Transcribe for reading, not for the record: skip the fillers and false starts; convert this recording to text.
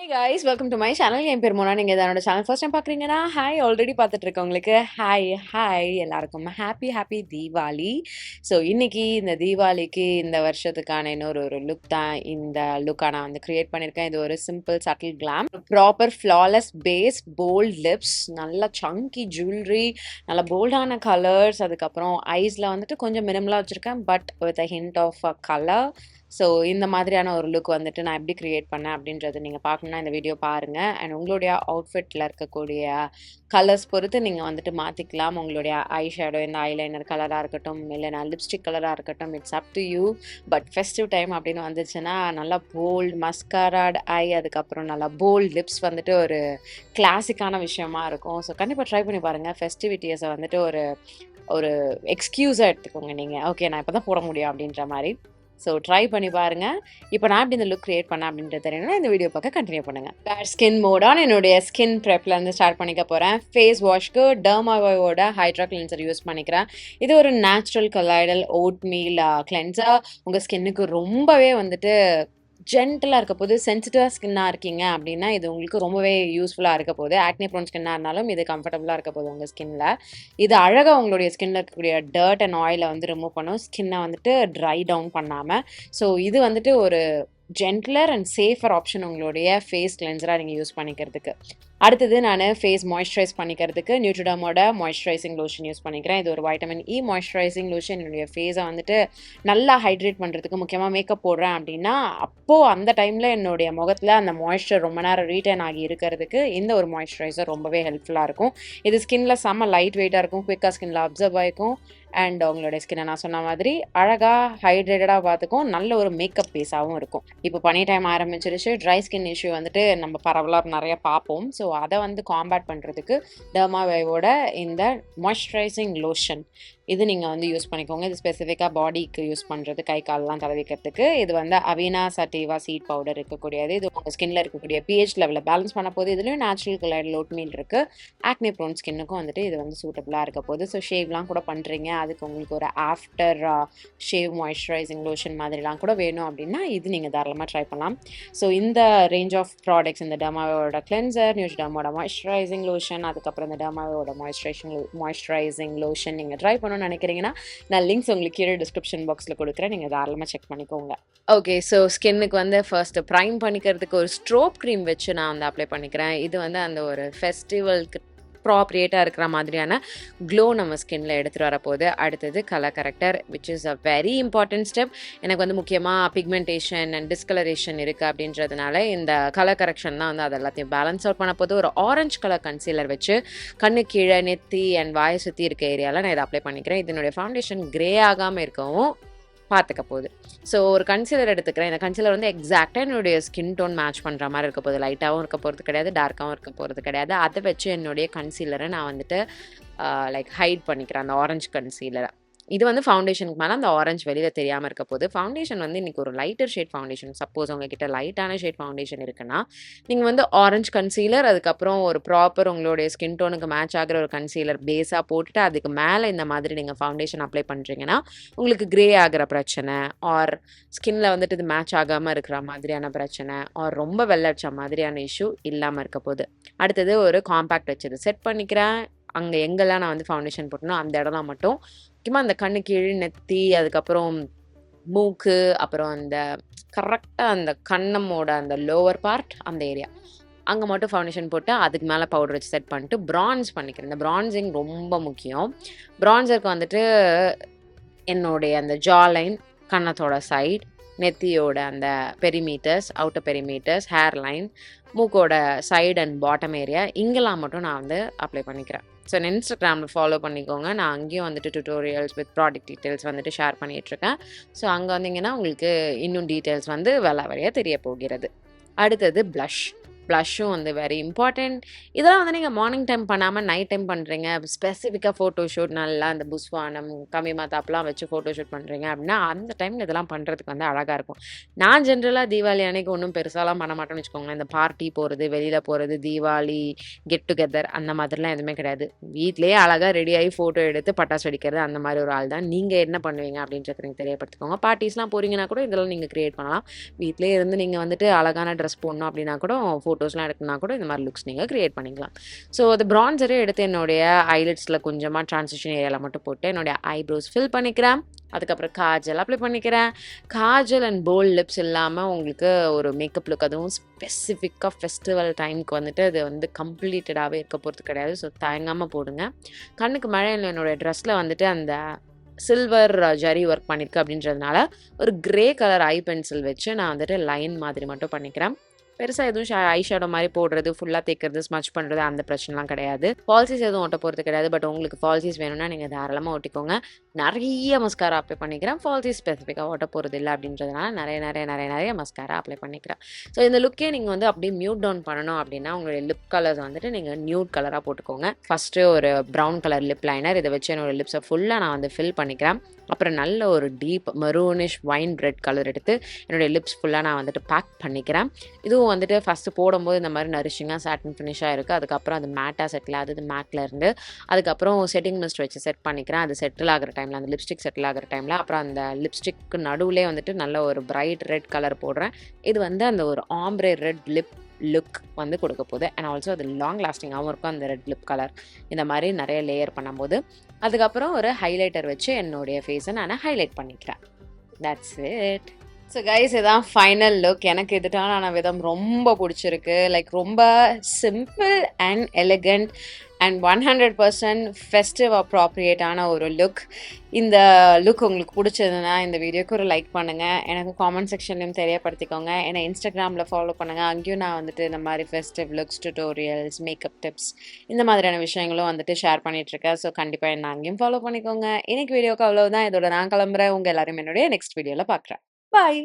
Hey guys, welcome to my channel. என் பேர் மோனா. நீங்கள் என்னோட சேனல் ஃபர்ஸ்ட் டைம் பார்க்குறீங்கன்னா ஹாய் ஆல்ரெடி பார்த்துட்டு இருக்கவங்களுக்கு ஹாய் எல்லாருக்கும் ஹாப்பி தீபாவளி. ஸோ இன்னைக்கு இந்த தீபாவளிக்கு இந்த வருஷத்துக்கான இன்னொரு லுக் தான் இந்த லுக்காக நான் வந்து க்ரியேட் பண்ணியிருக்கேன். இது ஒரு simple subtle glam, proper flawless base, bold lips, நல்ல சங்கி ஜுவல்லரி, நல்ல போல்டான கலர்ஸ், அதுக்கப்புறம் ஐஸில் வந்துட்டு கொஞ்சம் மினிமலாக வச்சுருக்கேன் but with a hint of a colour. So இந்த மாதிரியான ஒரு லுக் வந்துட்டு நான் எப்படி க்ரியேட் பண்ணேன் அப்படின்றது நீங்கள் பார்க்கணுன்னா இந்த வீடியோ பாருங்கள். அண்ட் உங்களுடைய அவுட்ஃபிட்டில் இருக்கக்கூடிய கலர்ஸ் பொறுத்து நீங்கள் வந்துட்டு மாற்றிக்கலாம். உங்களுடைய ஐ ஷேடோ, இந்த ஐலைனர் கலராக இருக்கட்டும், இல்லைனா லிப்ஸ்டிக் கலராக இருக்கட்டும், it's up to you. But festive time அப்படின்னு வந்துச்சுன்னா நல்லா போல்ட் மஸ்காராட் ஐ, அதுக்கப்புறம் நல்லா போல்ட் லிப்ஸ் வந்துட்டு ஒரு கிளாசிக்கான விஷயமா இருக்கும். ஸோ கண்டிப்பாக ட்ரை பண்ணி பாருங்கள். ஃபெஸ்டிவிட்டிஸை வந்துட்டு ஒரு எக்ஸ்கியூஸாக எடுத்துக்கோங்க நீங்கள். ஓகே, நான் இப்போ தான் போட முடியும் அப்படின்ற மாதிரி. ஸோ ட்ரை பண்ணி பாருங்கள். இப்போ நான் எப்படி இந்த லுக் க்ரியேட் பண்ணேன் அப்படின்றது தெரியணும்னா இந்த வீடியோ பார்க்க கண்டினியூ பண்ணுங்கள். பேட் ஸ்கின் மோடான் என்னுடைய ஸ்கின் ப்ரெப்லேருந்து ஸ்டார்ட் பண்ணிக்க போகிறேன். ஃபேஸ் வாஷ்க்கு டர்மாவோட ஹைட்ரா கிளென்சர் யூஸ் பண்ணிக்கிறேன். இது ஒரு natural colloidal oatmeal cleanser. உங்கள் ஸ்கின்னுக்கு ரொம்பவே வந்துட்டு ஜென்டலாக இருக்க போது, சென்சிட்டிவாக ஸ்கின்னாக இருக்கீங்க அப்படின்னா இது உங்களுக்கு ரொம்பவே யூஸ்ஃபுல்லாக இருக்க போகுது. ஆக்னி ப்ரோன் ஸ்கின்னாக இருந்தாலும் இது கம்ஃபர்டபுளாக இருக்க போகுது உங்கள் ஸ்கின்ல. இது அழகாக உங்களுடைய ஸ்கின்ல இருக்கக்கூடிய டர்ட் அண்ட் ஆயிலை வந்து ரிமூவ் பண்ணும், ஸ்கின்னை வந்துட்டு ட்ரை டவுன் பண்ணாமல். ஸோ இது வந்துட்டு ஒரு ஜென்டிலர் அண்ட் சேஃபர் ஆப்ஷன் உங்களுடைய ஃபேஸ் கிளென்சராக நீங்கள் யூஸ் பண்ணிக்கிறதுக்கு. அடுத்தது நான் ஃபேஸ் மாய்ஸ்சரைஸ் பண்ணிக்கிறதுக்கு நியூட்ரிடமோட மாய்ஸ்சரைசிங் லோஷன் யூஸ் பண்ணிக்கிறேன். இது ஒரு வைட்டமின் இ மாய்ஸ்சரைசிங் லோஷன். என்னுடைய ஃபேஸை வந்துட்டு நல்லா ஹைட்ரேட் பண்ணுறதுக்கு, முக்கியமாக மேக்கப் போடுறேன் அப்படின்னா அப்போது அந்த டைமில் என்னுடைய முகத்தில் அந்த மாய்ஸ்சர் ரொம்ப நேரம் ரீட்டைன் ஆகி இருக்கிறதுக்கு இந்த ஒரு மாய்ஸ்சரைசர் ரொம்பவே ஹெல்ப்ஃபுல்லாக இருக்கும். இது ஸ்கின்ல செம்ம லைட் வெயிட்டாக இருக்கும், குயிக்காக ஸ்கின்ல அப்சர்வ் ஆகிக்கும். அண்ட் உங்களுடைய ஸ்கின்னை நான் சொன்ன மாதிரி அழகாக ஹைட்ரேட்டடாக பார்த்துக்கும், நல்ல ஒரு மேக்கப் பேஸாகவும் இருக்கும். இப்போ பனி டைம் ஆரம்பிச்சிருச்சு, ட்ரை ஸ்கின் இஷ்யூ வந்துட்டு நம்ம பரவலாக நிறைய பார்ப்போம். ஸோ அதை வந்து காம்பேட் பண்ணுறதுக்கு டர்மாவேவோட இந்த மாய்ஸ்சரைசிங் லோஷன் இது நீங்கள் வந்து யூஸ் பண்ணிக்கோங்க. இது ஸ்பெசிஃபிக்காக பாடிக்கு யூஸ் பண்ணுறது, கை காலெலாம் தடவிக்கிறதுக்கு. இது வந்து அவினா சட்டிவா சீட் பவுடர் இருக்கக்கூடியது. இது உங்கள் ஸ்கின்ல இருக்கக்கூடிய பிஹெச் லெவலில் பேலன்ஸ் பண்ண போது. இதுலேயும் நேச்சுரல் கொலாய்டல் ஓட் மீல் இருக்குது. ஆக்னி ப்ரோன் ஸ்கின்னுக்கும் வந்துட்டு இது வந்து சூட்டபுளாக இருக்க போகுது. ஸோ ஷேவ்லாம் கூட பண்ணுறீங்க, அதுக்கு உங்களுக்கு ஒரு ஆஃப்டர் ஷேவ் மாய்ஸ்சரைசிங் லோஷன் மாதிரிலாம் கூட வேணும் அப்படின்னா இது நீங்கள் தாராளமாக ட்ரை பண்ணலாம். ஸோ இந்த ரேஞ்ச் ஆஃப் ப்ராடக்ட்ஸ், இந்த டர்மாவோட கிளென்சர், நியூட்ரிடமோட மாய்ஸ்சரைசிங் லோஷன், அதுக்கப்புறம் இந்த டர்மாவோட மாய்ஸ்சரைசிங் லோஷன் நீங்கள் ட்ரை பண்ணணும்னு நினைக்கிறீங்கன்னா நான் லிங்க்ஸ் உங்களுக்கு கீழே டிஸ்கிரிப்ஷன் பாக்ஸில் கொடுக்குறேன், நீங்கள் தாராளமாக செக் பண்ணிக்கோங்க. ஓகே, ஸோ ஸ்கின்னுக்கு வந்து ஃபர்ஸ்ட் ப்ரைம் பண்ணிக்கிறதுக்கு ஒரு ஸ்ட்ரோப் க்ரீம் வச்சு நான் வந்து அப்ளை பண்ணிக்கிறேன். இது வந்து அந்த ஒரு ஃபெஸ்டிவலுக்கு ப்ராப்ரியேட்டாக இருக்கிற மாதிரியான க்ளோ நம்ம ஸ்கின்ல எடுத்துகிட்டு வரப்போகுது. அடுத்தது colour character, which is a very important step. எனக்கு வந்து முக்கியமாக பிக்மெண்டேஷன் அண்ட் டிஸ்கலரேஷன் இருக்குது அப்படின்றதுனால இந்த கலர் கரெக்ஷன் தான் வந்து அது எல்லாத்தையும் பேலன்ஸ் அவுட் பண்ண போது. ஒரு ஆரஞ்சு கலர் கன்சீலர் வச்சு கண்ணு கீழே, நெத்தி அண்ட் வாயை சுற்றி இருக்க ஏரியாவில் நான் இதை அப்ளை பண்ணிக்கிறேன். இதனுடைய ஃபவுண்டேஷன் கிரே ஆகாமல் இருக்கவும் பார்த்துக்க போகுது. ஸோ ஒரு கன்சீலர் எடுத்துக்கிறேன். இந்த கன்சீலர் வந்து எக்ஸாக்டாக என்னுடைய ஸ்கின் டோன் மேட்ச் பண்ணுற மாதிரி இருக்க போகுது. லைட்டாகவும் இருக்க போகிறது கிடையாது, டார்க்காகவும் இருக்க போகிறது கிடையாது. அதை வச்சு என்னுடைய கன்சீலரை நான் வந்துட்டு லைக் ஹைட் பண்ணிக்கிறேன், அந்த ஆரஞ்சு கன்சீலரை. இது வந்து ஃபவுண்டேஷனுக்கு மேலே அந்த ஆரஞ்சு வெளியில் தெரியாமல் இருக்க போது. ஃபவுண்டேஷன் வந்து இன்றைக்கி ஒரு லைட்டர் ஷேட் ஃபவுண்டேஷன். சப்போஸ் உங்ககிட்ட லைட்டான ஷேட் ஃபவுண்டேஷன் இருக்குன்னா நீங்கள் வந்து ஆரஞ்சு கன்சீலர், அதுக்கப்புறம் ஒரு ப்ராப்பர் உங்களுடைய ஸ்கின் டோனுக்கு மேட்ச் ஆகிற ஒரு கன்சீலர் பேஸாக போட்டுட்டு அதுக்கு மேலே இந்த மாதிரி நீங்கள் ஃபவுண்டேஷன் அப்ளை பண்ணுறீங்கன்னா உங்களுக்கு க்ரே ஆகிற பிரச்சனை, ஆர் ஸ்கின்ல வந்துட்டு இது மேட்ச் ஆகாமல் இருக்கிற மாதிரியான பிரச்சனை, ஆர் ரொம்ப வெள்ளடிச்ச மாதிரியான இஷ்யூ இல்லாமல் இருக்க போகுது. அடுத்தது ஒரு காம்பேக்ட் வச்சு செட் பண்ணிக்கிறேன். அங்கே எங்கெல்லாம் நான் வந்து ஃபவுண்டேஷன் போட்டணும் அந்த இடம்லாம் மட்டும் முக்கியமாக அந்த கண்ணு கீழ், நெத்தி, அதுக்கப்புறம் மூக்கு, அப்புறம் அந்த கரெக்டாக அந்த கண்ணமோட அந்த லோவர் பார்ட் அந்த ஏரியா அங்கே மட்டும் ஃபவுண்டேஷன் போட்டு அதுக்கு மேலே பவுடர் வச்சு செட் பண்ணிட்டு ப்ரான்ஸ் பண்ணிக்கிறேன். இந்த ப்ரான்சிங் ரொம்ப முக்கியம். ப்ரான்சருக்கு வந்துட்டு என்னுடைய அந்த ஜா லைன், கன்னத்தோட சைட், நெத்தியோட அந்த perimeters, outer perimeters, hair line, மூக்கோட சைடு அண்ட் பாட்டம் ஏரியா, இங்கெல்லாம் மட்டும் நான் வந்து அப்ளை பண்ணிக்கிறேன். ஸோ இன்ஸ்டாகிராமில் ஃபாலோ பண்ணிக்கோங்க. நான் அங்கேயும் வந்துட்டு டியூட்டோரியல்ஸ் வித் ப்ராடக்ட் டீட்டெயில்ஸ் வந்துட்டு ஷேர் பண்ணிகிட்ருக்கேன். ஸோ அங்கே வந்தீங்கன்னா உங்களுக்கு இன்னும் டீட்டெயில்ஸ் வந்து வரையாக தெரிய போகிறது. அடுத்தது ப்ளஷ்ஷும் வந்து வெரி இம்பார்ட்டண்ட். இதெல்லாம் வந்து நீங்கள் மார்னிங் டைம் பண்ணாமல் நைட் டைம் பண்ணுறீங்க, ஸ்பெசிஃபிக்காக ஃபோட்டோஷூட், நல்லா அந்த புஸ்வானம், கம்மி மாத்தாப்லாம் வச்சு ஃபோட்டோஷூட் பண்ணுறீங்க அப்படின்னா அந்த டைமில் இதெல்லாம் பண்ணுறதுக்கு வந்து அழகாக இருக்கும். நான் ஜென்ரலாக தீபாவளி அன்னைக்கு ஒன்றும் பெருசாலாம் பண்ண மாட்டேன்னு வச்சுக்கோங்களேன். இந்த பார்ட்டி போகிறது, வெளியில் போகிறது, தீபாவளி கெட் டுகெதர் அந்த மாதிரிலாம் எதுவுமே கிடையாது. வீட்டிலேயே அழகாக ரெடியாகி ஃபோட்டோ எடுத்து பட்டாசு வெடிக்கிறது, அந்த மாதிரி ஒரு ஆள் தான். நீங்கள் என்ன பண்ணுவீங்க அப்படின்றது நீங்கள் தெரியப்படுத்திக்கோங்க. பார்ட்டிஸ்லாம் போகிறீங்கன்னா கூட இதெல்லாம் நீங்கள் க்ரியேட் பண்ணலாம். வீட்டிலே இருந்து நீங்கள் வந்துட்டு அழகான ட்ரெஸ் போடணும் அப்படின்னா கூட ஃபோட்டோஸ்லாம் எடுக்கணும்னா கூட இந்த மாதிரி லுக்ஸ் நீங்கள் கிரியேட் பண்ணிக்கலாம். ஸோ அது பிரான்சரே எடுத்து என்னுடைய ஐலிட்ஸில் கொஞ்சமாக ட்ரான்சிஷன் ஏரியாவில் மட்டும் போட்டு என்னுடைய ஐப்ரோஸ் ஃபில் பண்ணிக்கிறேன். அதுக்கப்புறம் காஜல் அப்ளை பண்ணிக்கிறேன். காஜல் அண்ட் போல்ட் லிப்ஸ் இல்லாமல் உங்களுக்கு ஒரு மேக்கப் லுக், அதுவும் ஸ்பெசிஃபிக்காக ஃபெஸ்டிவல் டைமுக்கு வந்துட்டு அது வந்து கம்ப்ளீட்டடாகவே இருக்க போகிறது கிடையாது. ஸோ தயங்காமல் போடுங்க. கண்ணுக்கு மழையில் என்னோடய ட்ரெஸ்ஸில் வந்துட்டு அந்த சில்வர் ஜரி ஒர்க் பண்ணியிருக்கு அப்படின்றதுனால ஒரு கிரே கலர் ஐ பென்சில் வச்சு நான் வந்துட்டு லைன் மாதிரி மட்டும் பண்ணிக்கிறேன். பெருசாக எதுவும் ஐ ஷேடோ மாதிரி போடுறது, ஃபுல்லாக தேய்க்கிறது, ஸ்மச் பண்ணுறது அந்த பிரச்சனைலாம் கிடையாது. ஃபால்சிஸ் எதுவும் ஒட்ட போகிறது கிடையாது. பட் உங்களுக்கு ஃபால்சிஸ் வேணும்னா நீங்கள் தாராளமாக ஒட்டிக்கோங்க. நிறைய மஸ்காரா அப்ளை பண்ணிக்கிறேன். ஃபால்சிஸ் ஸ்பெசிஃபிக்காக ஒட்ட போகிறது இல்லை அப்படின்றதுனால நிறைய மஸ்காரா அப்ளை பண்ணிக்கிறேன். ஸோ இந்த லுக்கே நீங்கள் வந்து அப்படியே மியூட் டவுன் பண்ணணும் அப்படின்னா உங்களுடைய லிப் கலர்ஸ் வந்துட்டு நீங்கள் நியூட் கலராக போட்டுக்கோங்க. ஃபஸ்ட்டு ஒரு ப்ரௌன் கலர் லிப் லைனர், இதை வச்சு என்னோடய லிப்ஸை ஃபுல்லாக நான் வந்து ஃபில் பண்ணிக்கிறேன். அப்புறம் நல்ல ஒரு deep maroonish wine red colour எடுத்து என்னுடைய லிப்ஸ் ஃபுல்லாக நான் வந்துட்டு பேக் பண்ணிக்கிறேன். இதுவும் வந்துட்டு ஃபஸ்ட்டு போடும்போது இந்த மாதிரி நரிஷிங்காக சாட்டின் ஃபினிஷாக இருக்குது. அதுக்கப்புறம் அது மேட்டாக செட்டில் ஆகுது மேக்லேருந்து. அதுக்கப்புறம் செட்டிங் மிஸ்ட் வச்சு செட் பண்ணிக்கிறேன். அது செட்டில் ஆகிற டைமில், அந்த லிப்ஸ்டிக் செட்டில் ஆகிற டைமில் அப்புறம் அந்த லிப்ஸ்டிக்கு நடுவுலே வந்துட்டு நல்ல ஒரு பிரைட் ரெட் கலர் போடுறேன். இது வந்து அந்த ஒரு ஆம்ப்ரே ரெட் லிப் லுக் வந்து கொடுக்க போகுது. அண்ட் ஆல்சோ அது லாங் லாஸ்டிங்காகவும் இருக்கும் அந்த ரெட் லிப் கலர். இந்த மாதிரி நிறைய லேயர் பண்ணும்போது அதுக்கப்புறம் ஒரு ஹைலைட்டர் வச்சு என்னுடைய ஃபேஸை நான் ஹைலைட் பண்ணிக்கிறேன். That's it. ஸோ கைஸ், இதான் ஃபைனல் லுக். எனக்கு இதுட்டான விதம் ரொம்ப பிடிச்சிருக்கு. லைக் ரொம்ப simple and elegant and 100% festive அப்ராப்ரியேட்டான ஒரு லுக். இந்த லுக் உங்களுக்கு பிடிச்சதுன்னா இந்த வீடியோக்கு ஒரு லைக் பண்ணுங்கள். எனக்கு காமெண்ட் செக்ஷன்லையும் தெரியப்படுத்திக்கோங்க. என்னை இன்ஸ்டாகிராமில் ஃபாலோ பண்ணுங்கள். அங்கேயும் நான் வந்துட்டு இந்த மாதிரி festive looks, tutorials, makeup tips இந்த மாதிரியான விஷயங்களும் வந்துட்டு ஷேர் பண்ணிகிட்ருக்கேன். ஸோ கண்டிப்பாக என்ன அங்கேயும் ஃபாலோ பண்ணிக்கோங்க. இன்னைக்கு வீடியோக்கு அவ்வளோதான். இதோட நான் கிளம்புறேன். உங்கள் எல்லாரும் என்னுடைய நெக்ஸ்ட் வீடியோவில் பார்க்குறேன். பாய்.